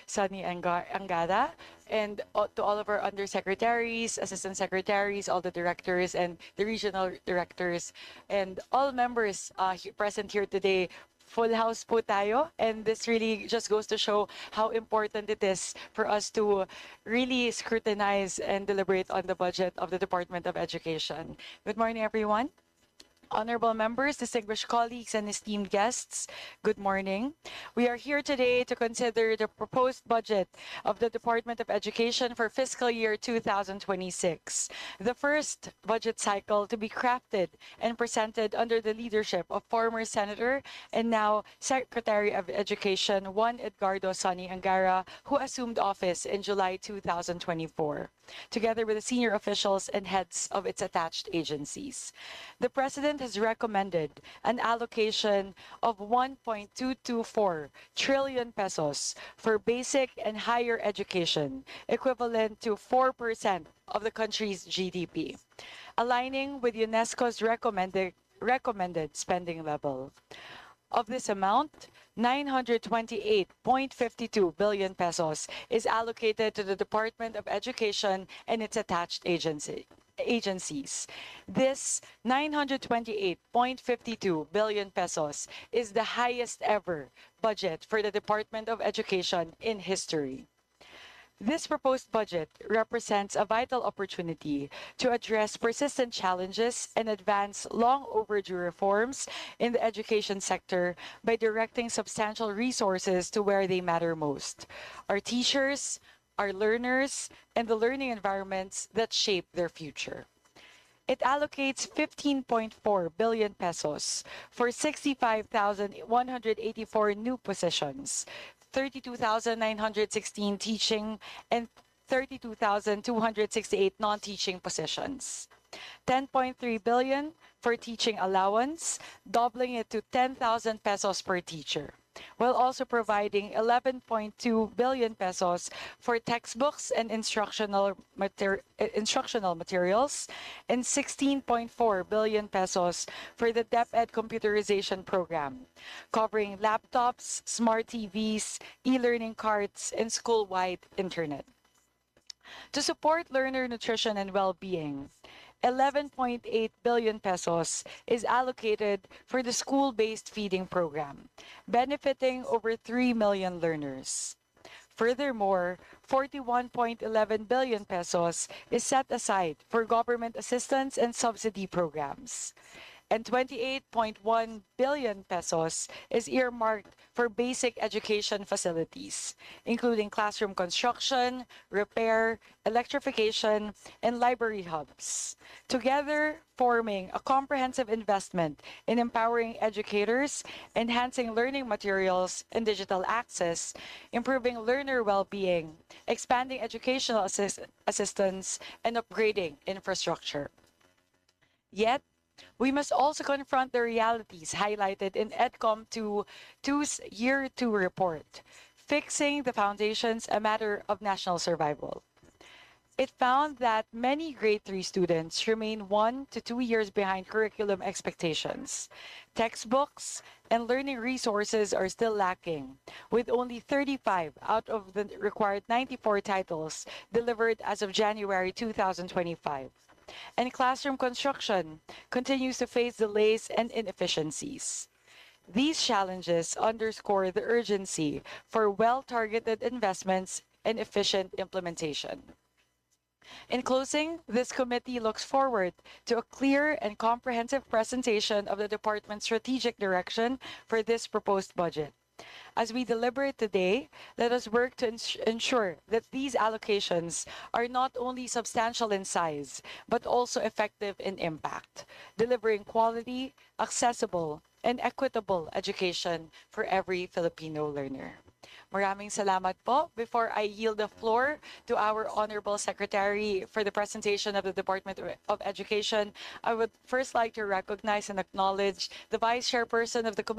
Sunny Angada, and to all of our undersecretaries, assistant secretaries, all the directors and the regional directors, and all members present here today. Full house po tayo, and this really just goes to show how important it is for us to really scrutinize and deliberate on the budget of the Department of Education. Good morning, everyone. Honorable members, distinguished colleagues, and esteemed guests, good morning. We are here today to consider the proposed budget of the Department of Education for fiscal year 2026, the first budget cycle to be crafted and presented under the leadership of former Senator and now Secretary of Education Juan Edgardo Sonny Angara, who assumed office in July 2024, together with the senior officials and heads of its attached agencies. The President has recommended an allocation of 1.224 trillion pesos for basic and higher education, equivalent to 4% of the country's GDP, aligning with UNESCO's recommended spending level. Of this amount, 928.52 billion pesos is allocated to the Department of Education and its attached agencies. This 928.52 billion pesos is the highest ever budget for the Department of Education in history. This proposed budget represents a vital opportunity to address persistent challenges and advance long overdue reforms in the education sector by directing substantial resources to where they matter most: our teachers, our learners, and the learning environments that shape their future. It allocates 15.4 billion pesos for 65,184 new positions, 32,916 teaching, and 32,268 non-teaching positions. 10.3 billion for teaching allowance, doubling it to 10,000 pesos per teacher, while also providing 11.2 billion pesos for textbooks and instructional materials, and 16.4 billion pesos for the DepED computerization program, covering laptops, smart TVs, e-learning carts, and school-wide internet. To support learner nutrition and well-being, 11.8 billion pesos is allocated for the school-based feeding program, benefiting over 3 million learners. Furthermore, 41.11 billion pesos is set aside for government assistance and subsidy programs, and 28.1 billion pesos is earmarked for basic education facilities, including classroom construction, repair, electrification, and library hubs, together forming a comprehensive investment in empowering educators, enhancing learning materials and digital access, improving learner well-being, expanding educational assistance, and upgrading infrastructure. Yet, we must also confront the realities highlighted in EDCOM 2's Year 2 report, Fixing the Foundations, a Matter of National Survival. It found that many grade 3 students remain 1 to 2 years behind curriculum expectations. Textbooks and learning resources are still lacking, with only 35 out of the required 94 titles delivered as of January 2025. And classroom construction continues to face delays and inefficiencies. These challenges underscore the urgency for well-targeted investments and efficient implementation. In closing, this committee looks forward to a clear and comprehensive presentation of the department's strategic direction for this proposed budget. As we deliberate today, let us work to ensure that these allocations are not only substantial in size, but also effective in impact, delivering quality, accessible, and equitable education for every Filipino learner. Maraming salamat po. Before I yield the floor to our Honorable Secretary for the presentation of the Department of Education, I would first like to recognize and acknowledge the Vice Chairperson of the Committee